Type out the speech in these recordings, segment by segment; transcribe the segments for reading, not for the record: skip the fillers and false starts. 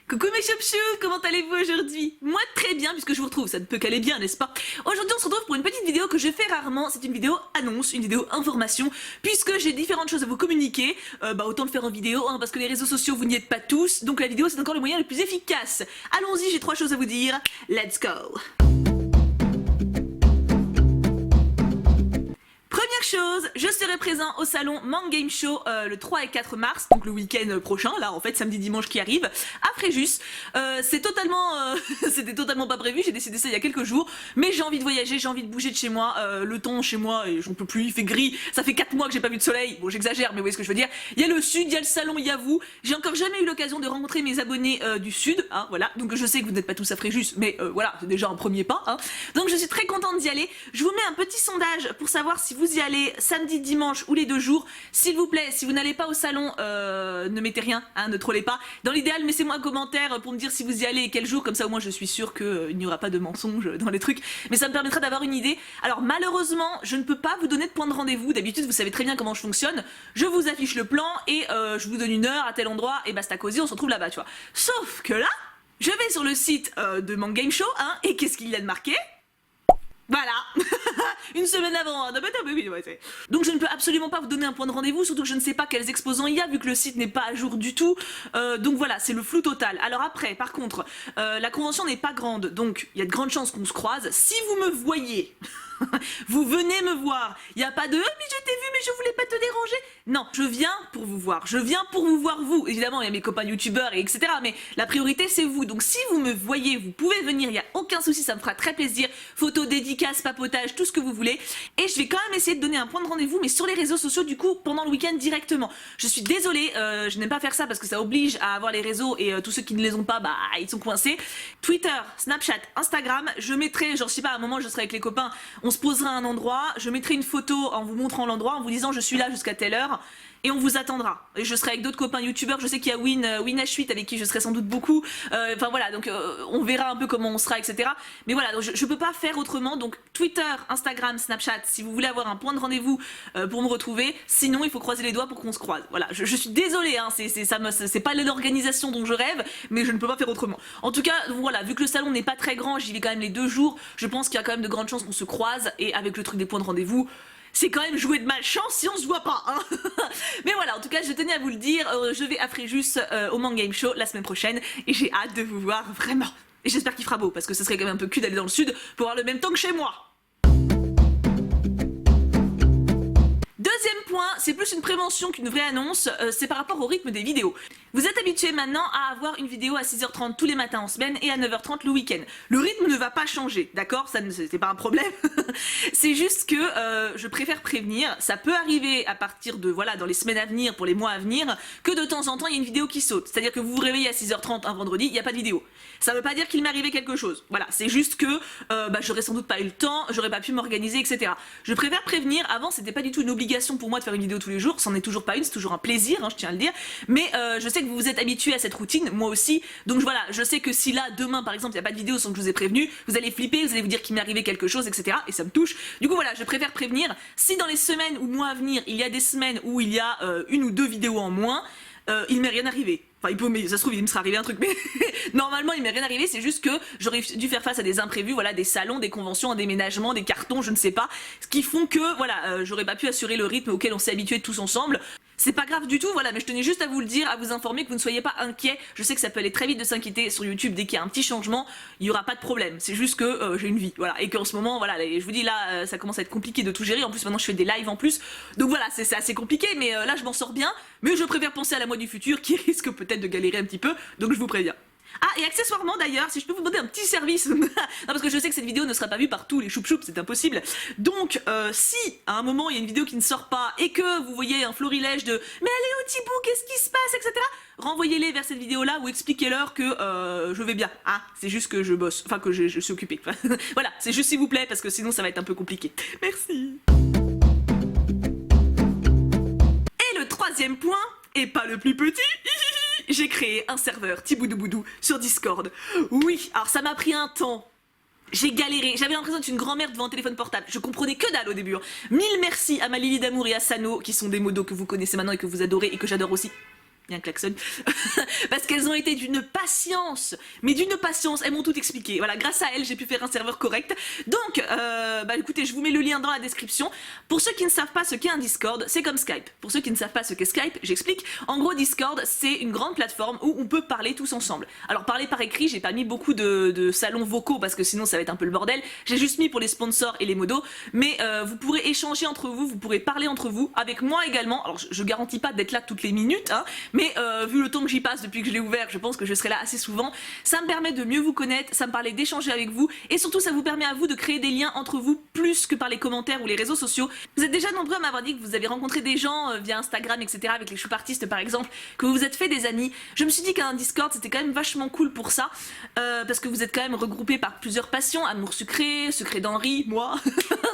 Coucou mes chouchous, comment allez-vous aujourd'hui? Moi très bien puisque je vous retrouve, ça ne peut qu'aller bien n'est-ce pas? Aujourd'hui on se retrouve pour une petite vidéo que je fais rarement, c'est une vidéo annonce, une vidéo information, puisque j'ai différentes choses à vous communiquer, autant le faire en vidéo, hein, parce que les réseaux sociaux vous n'y êtes pas tous, donc la vidéo c'est encore le moyen le plus efficace. Allons-y, j'ai 3 choses à vous dire, let's go! Première chose, je serai présent au salon Man Game Show le 3 et 4 mars, donc le week-end prochain, là en fait samedi dimanche qui arrive, à Fréjus. C'était totalement pas prévu, j'ai décidé ça il y a quelques jours, mais j'ai envie de voyager, j'ai envie de bouger de chez moi, le temps chez moi, et j'en peux plus, il fait gris, ça fait 4 mois que j'ai pas vu de soleil, bon j'exagère mais vous voyez ce que je veux dire, il y a le sud, il y a le salon, il y a vous, j'ai encore jamais eu l'occasion de rencontrer mes abonnés du sud, hein, voilà, donc je sais que vous n'êtes pas tous à Fréjus, mais voilà, c'est déjà un premier pas, hein. Donc je suis très contente d'y aller, je vous mets un petit sondage pour savoir si vous y allez samedi, dimanche ou les 2 jours. S'il vous plaît, si vous n'allez pas au salon, ne mettez rien, hein, ne trollez pas. Dans l'idéal, laissez-moi un commentaire pour me dire si vous y allez et quel jour, comme ça au moins je suis sûre qu'il n'y aura pas de mensonges dans les trucs. Mais ça me permettra d'avoir une idée. Alors malheureusement, je ne peux pas vous donner de point de rendez-vous. D'habitude, vous savez très bien comment je fonctionne. Je vous affiche le plan et je vous donne une heure à tel endroit et basta cosy, on se retrouve là-bas, tu vois. Sauf que là, je vais sur le site de Man Game Show, hein, et qu'est-ce qu'il y a de marqué ? Voilà. Une semaine avant, donc je ne peux absolument pas vous donner un point de rendez-vous, surtout que je ne sais pas quels exposants il y a vu que le site n'est pas à jour du tout, donc voilà, c'est le flou total. Alors après, par contre, la convention n'est pas grande, donc il y a de grandes chances qu'on se croise. Si vous me voyez, vous venez me voir, il n'y a pas de « mais je t'ai vu mais je voulais pas te déranger ». Non, je viens pour vous voir, je viens pour vous voir vous. Évidemment, il y a mes copains youtubeurs et etc. Mais la priorité c'est vous, donc si vous me voyez, vous pouvez venir, il n'y a aucun souci, ça me fera très plaisir. Photos, dédicaces, papotage, tout ce que vous voulez. Et je vais quand même essayer de donner un point de rendez-vous, mais sur les réseaux sociaux du coup, pendant le week-end directement. Je suis désolée, je n'aime pas faire ça parce que ça oblige à avoir les réseaux et tous ceux qui ne les ont pas, bah ils sont coincés. Twitter, Snapchat, Instagram, je mettrai, genre je sais pas, à un moment je serai avec les copains, on se posera à un endroit, je mettrai une photo en vous montrant l'endroit, en vous disant je suis là jusqu'à telle heure. Et on vous attendra. Et je serai avec d'autres copains youtubeurs. Je sais qu'il y a Win8 avec qui je serai sans doute beaucoup. Enfin voilà, donc on verra un peu comment on sera, etc. Mais voilà, donc, je peux pas faire autrement. Donc Twitter, Instagram, Snapchat, si vous voulez avoir un point de rendez-vous pour me retrouver. Sinon, il faut croiser les doigts pour qu'on se croise. Voilà, je suis désolée, hein, c'est pas l'organisation dont je rêve, mais je ne peux pas faire autrement. En tout cas, voilà, vu que le salon n'est pas très grand, j'y vais quand même les 2 jours. Je pense qu'il y a quand même de grandes chances qu'on se croise. Et avec le truc des points de rendez-vous, c'est quand même jouer de malchance si on se voit pas, hein. Mais voilà, en tout cas, je tenais à vous le dire, je vais à Fréjus au Man Game Show la semaine prochaine et j'ai hâte de vous voir, vraiment. Et j'espère qu'il fera beau, parce que ce serait quand même un peu cul d'aller dans le sud pour avoir le même temps que chez moi. Deuxième point, c'est plus une prévention qu'une vraie annonce, c'est par rapport au rythme des vidéos. Vous êtes habitués maintenant à avoir une vidéo à 6h30 tous les matins en semaine et à 9h30 le week-end. Le rythme ne va pas changer, d'accord? Ça c'est pas un problème. C'est juste que je préfère prévenir, ça peut arriver à partir de, voilà, dans les semaines à venir, pour les mois à venir, que de temps en temps il y a une vidéo qui saute. C'est-à-dire que vous vous réveillez à 6h30 un vendredi, il n'y a pas de vidéo. Ça veut pas dire qu'il m'est arrivé quelque chose. Voilà, c'est juste que j'aurais sans doute pas eu le temps, j'aurais pas pu m'organiser, etc. Je préfère prévenir, avant c'était pas du tout une obligation pour moi de faire une vidéo tous les jours, c'en est toujours pas une, c'est toujours un plaisir, hein, je tiens à le dire, mais je sais que vous vous êtes habitués à cette routine, moi aussi, donc voilà, je sais que si là, demain par exemple, il n'y a pas de vidéo sans que je vous ai prévenu, vous allez flipper, vous allez vous dire qu'il m'est arrivé quelque chose, etc. Et ça me touche. Du coup voilà, je préfère prévenir. Si dans les semaines ou mois à venir, il y a des semaines où il y a 1 ou 2 vidéos en moins, il m'est rien arrivé. Enfin, ça se trouve, il me sera arrivé un truc, mais normalement, il m'est rien arrivé, c'est juste que j'aurais dû faire face à des imprévus, voilà, des salons, des conventions, un déménagement, des cartons, je ne sais pas, ce qui font que, voilà, j'aurais pas pu assurer le rythme auquel on s'est habitués tous ensemble. C'est pas grave du tout, voilà, mais je tenais juste à vous le dire, à vous informer que vous ne soyez pas inquiets. Je sais que ça peut aller très vite de s'inquiéter sur YouTube dès qu'il y a un petit changement, il y aura pas de problème. C'est juste que j'ai une vie, voilà, et qu'en ce moment, voilà, je vous dis là, ça commence à être compliqué de tout gérer. En plus, maintenant, je fais des lives en plus, donc voilà, c'est assez compliqué, mais là, je m'en sors bien. Mais je préfère penser à la moi du futur qui risque peut-être de galérer un petit peu, donc je vous préviens. Ah, et accessoirement d'ailleurs, si je peux vous demander un petit service, non parce que je sais que cette vidéo ne sera pas vue par tous les choup-choups, c'est impossible, donc si à un moment il y a une vidéo qui ne sort pas et que vous voyez un florilège de « mais allez au Thibaut, qu'est-ce qui se passe ?» etc. renvoyez-les vers cette vidéo-là ou expliquez-leur que je vais bien, hein, c'est juste que je bosse, enfin que je suis occupée. Voilà, c'est juste s'il vous plaît, parce que sinon ça va être un peu compliqué. Merci. Et le troisième point, et pas le plus petit, j'ai créé un serveur Tiboudoubou sur Discord. Oui, alors ça m'a pris un temps. J'ai galéré, j'avais l'impression d'être une grand-mère devant un téléphone portable. Je comprenais que dalle au début. Mille merci à ma Lily d'amour et à Sano, qui sont des modos que vous connaissez maintenant et que vous adorez et que j'adore aussi. il y a un klaxon, parce qu'elles ont été d'une patience, mais d'une patience, elles m'ont tout expliqué. Voilà, grâce à elles, j'ai pu faire un serveur correct. Donc, écoutez, je vous mets le lien dans la description. Pour ceux qui ne savent pas ce qu'est un Discord, c'est comme Skype. Pour ceux qui ne savent pas ce qu'est Skype, j'explique. En gros, Discord, c'est une grande plateforme où on peut parler tous ensemble. Alors, parler par écrit, j'ai pas mis beaucoup de salons vocaux, parce que sinon ça va être un peu le bordel. J'ai juste mis pour les sponsors et les modos, mais vous pourrez échanger entre vous, vous pourrez parler entre vous, avec moi également. Alors, je garantis pas d'être là toutes les minutes, hein, mais vu le temps que j'y passe depuis que je l'ai ouvert, je pense que je serai là assez souvent. Ça me permet de mieux vous connaître, ça me permet d'échanger avec vous, et surtout ça vous permet à vous de créer des liens entre vous plus que par les commentaires ou les réseaux sociaux. Vous êtes déjà nombreux à m'avoir dit que vous avez rencontré des gens via Instagram, etc., avec les choupartistes par exemple, que vous vous êtes fait des amis. Je me suis dit qu'un Discord c'était quand même vachement cool pour ça, parce que vous êtes quand même regroupés par plusieurs passions, amour sucré, secret d'Henri, moi,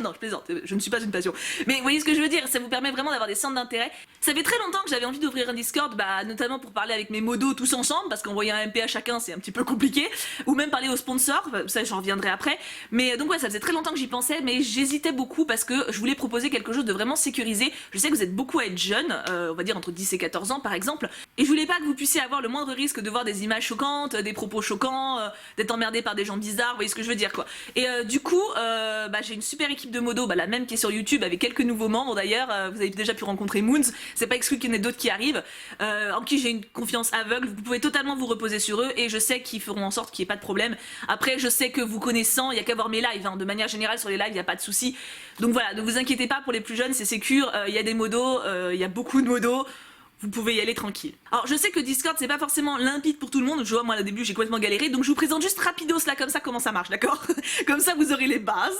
non je plaisante, je ne suis pas une passion, mais vous voyez ce que je veux dire, ça vous permet vraiment d'avoir des centres d'intérêt. Ça fait très longtemps que j'avais envie d'ouvrir un Discord, notamment pour parler avec mes modos tous ensemble, parce qu'envoyer un MP à chacun c'est un petit peu compliqué, ou même parler aux sponsors, ça j'en reviendrai après, mais donc ouais, ça faisait très longtemps que j'y pensais, mais j'hésitais beaucoup parce que je voulais proposer quelque chose de vraiment sécurisé. Je sais que vous êtes beaucoup à être jeunes, on va dire entre 10 et 14 ans par exemple, et je voulais pas que vous puissiez avoir le moindre risque de voir des images choquantes, des propos choquants, d'être emmerdé par des gens bizarres, vous voyez ce que je veux dire quoi. Et du coup, j'ai une super équipe de modos, la même qui est sur YouTube, avec quelques nouveaux membres d'ailleurs, vous avez déjà pu rencontrer Moons, c'est pas exclu qu'il y en ait d'autres qui arrivent, en qui j'ai une confiance aveugle, vous pouvez totalement vous reposer sur eux, et je sais qu'ils feront en sorte qu'il n'y ait pas de problème. Après, je sais que vous connaissant, il y a qu'à voir mes lives, hein. De manière générale sur les lives, il n'y a pas de souci. Donc voilà, ne vous inquiétez pas, pour les plus jeunes, c'est sécure, il y a des modos, il y a beaucoup de modos. Vous pouvez y aller tranquille. Alors je sais que Discord c'est pas forcément limpide pour tout le monde, je vois moi au début j'ai complètement galéré, donc je vous présente juste rapidos là comme ça comment ça marche, d'accord? Comme ça vous aurez les bases.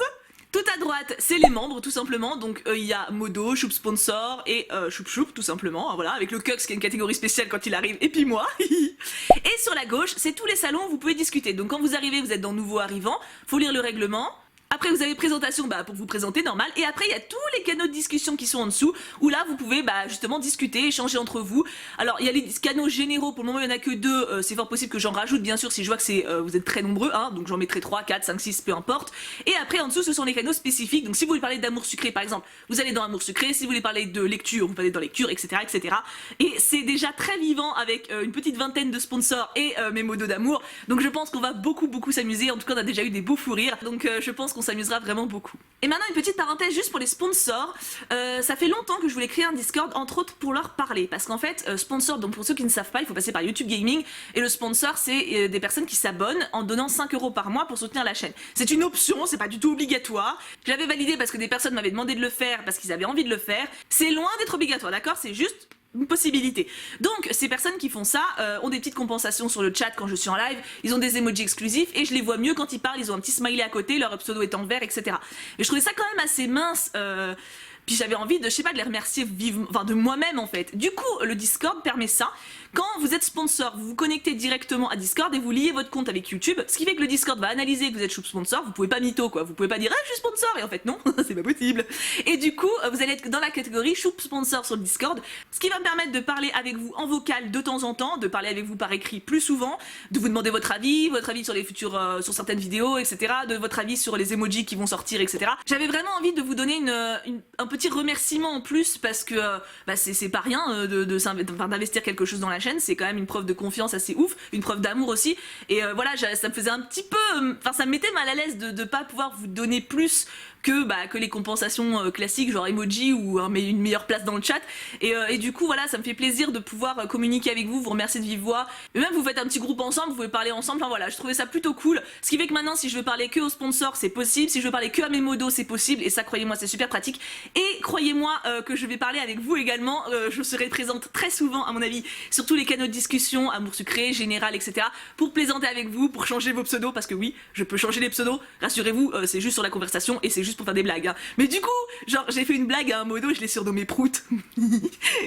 Tout à droite, c'est les membres, tout simplement. Donc, il y a Modo, Choup Sponsor et Choup Choup, tout simplement. Hein, voilà, avec le Cux qui est une catégorie spéciale quand il arrive, et puis moi. Et sur la gauche, c'est tous les salons où vous pouvez discuter. Donc, quand vous arrivez, vous êtes dans Nouveau Arrivant, faut lire le règlement. Après vous avez présentation pour vous présenter normal, et après il y a tous les canaux de discussion qui sont en dessous où là vous pouvez justement discuter, échanger entre vous. Alors il y a les canaux généraux, pour le moment il n'y en a que 2, c'est fort possible que j'en rajoute bien sûr si je vois que vous êtes très nombreux, hein, donc j'en mettrai 3, 4, 5, 6, peu importe. Et après en dessous ce sont les canaux spécifiques, donc si vous voulez parler d'amour sucré par exemple, vous allez dans amour sucré, si vous voulez parler de lecture, vous allez dans lecture, etc. etc. Et c'est déjà très vivant avec une petite vingtaine de sponsors et mes modos d'amour, donc je pense qu'on va beaucoup s'amuser, en tout cas on a déjà eu des beaux fous rires, donc je pense qu'on s'amusera vraiment beaucoup. Et maintenant une petite parenthèse juste pour les sponsors, ça fait longtemps que je voulais créer un Discord, entre autres pour leur parler, parce qu'en fait sponsor, donc pour ceux qui ne savent pas, il faut passer par YouTube Gaming, et le sponsor c'est des personnes qui s'abonnent en donnant 5 € par mois pour soutenir la chaîne. C'est une option, c'est pas du tout obligatoire, je l'avais validé parce que des personnes m'avaient demandé de le faire, parce qu'ils avaient envie de le faire, c'est loin d'être obligatoire, d'accord, c'est juste une possibilité. Donc ces personnes qui font ça ont des petites compensations sur le chat quand je suis en live, ils ont des emojis exclusifs et je les vois mieux quand ils parlent, ils ont un petit smiley à côté, leur pseudo est en vert, etc. Et je trouvais ça quand même assez mince, puis j'avais envie de, je sais pas, de les remercier vivement, enfin de moi-même en fait. Du coup, le Discord permet ça. Quand vous êtes sponsor, vous vous connectez directement à Discord et vous liez votre compte avec YouTube, ce qui fait que le Discord va analyser que vous êtes Choup Sponsor, vous pouvez pas mytho quoi, vous pouvez pas dire ah je suis sponsor, et en fait non, c'est pas possible. Et du coup, vous allez être dans la catégorie Choup Sponsor sur le Discord, ce qui va me permettre de parler avec vous en vocal de temps en temps, de parler avec vous par écrit plus souvent, de vous demander votre avis sur les futures, sur certaines vidéos, etc., de votre avis sur les emojis qui vont sortir, etc. J'avais vraiment envie de vous donner un petit remerciement en plus parce que c'est pas rien d'investir quelque chose dans la chaîne, c'est quand même une preuve de confiance assez ouf, une preuve d'amour aussi, et voilà, ça me faisait un petit peu, ça me mettait mal à l'aise de pas pouvoir vous donner plus que les compensations classiques genre emoji ou une meilleure place dans le chat, et du coup voilà, ça me fait plaisir de pouvoir communiquer avec vous remercier de vive voix, et même vous faites un petit groupe ensemble, vous pouvez parler ensemble, enfin voilà, je trouvais ça plutôt cool, ce qui fait que maintenant si je veux parler que aux sponsors c'est possible, si je veux parler que à mes modos c'est possible, et ça croyez-moi c'est super pratique, et croyez-moi que je vais parler avec vous également, je serai présente très souvent à mon avis sur tous les canaux de discussion, amour sucré, général, etc., pour plaisanter avec vous, pour changer vos pseudos, parce que oui, je peux changer les pseudos, rassurez-vous, c'est juste sur la conversation et c'est juste pour faire des blagues, hein. Mais du coup, genre j'ai fait une blague à un modo, je l'ai surnommé Prout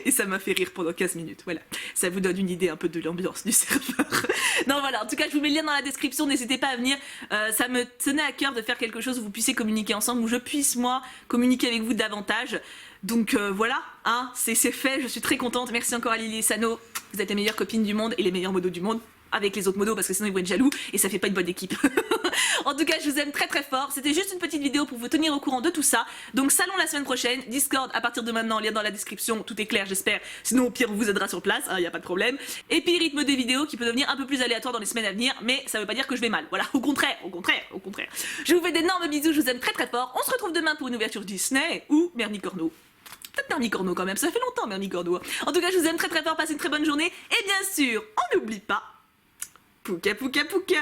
et ça m'a fait rire pendant 15 minutes, voilà, ça vous donne une idée un peu de l'ambiance du serveur. Non voilà, en tout cas je vous mets le lien dans la description, n'hésitez pas à venir, ça me tenait à cœur de faire quelque chose où vous puissiez communiquer ensemble, où je puisse moi communiquer avec vous davantage. Donc voilà, hein, c'est fait, je suis très contente, merci encore à Lily et Sano, vous êtes les meilleures copines du monde et les meilleurs modos du monde, avec les autres modos parce que sinon ils vont être jaloux et ça fait pas une bonne équipe. En tout cas, je vous aime très très fort. C'était juste une petite vidéo pour vous tenir au courant de tout ça. Donc salon la semaine prochaine, Discord à partir de maintenant, lien dans la description, tout est clair j'espère. Sinon au pire on vous aidera sur place, y a pas de problème. Et puis rythme des vidéos qui peut devenir un peu plus aléatoire dans les semaines à venir, mais ça veut pas dire que je vais mal. Voilà, au contraire. Je vous fais d'énormes bisous, je vous aime très très fort. On se retrouve demain pour une ouverture Disney ou Mermicorno. Peut-être Mermicorno quand même, ça fait longtemps Mermicorno. En tout cas, je vous aime très très fort, passez une très bonne journée. Et bien sûr, on n'oublie pas, Pouka Pouka Pouka.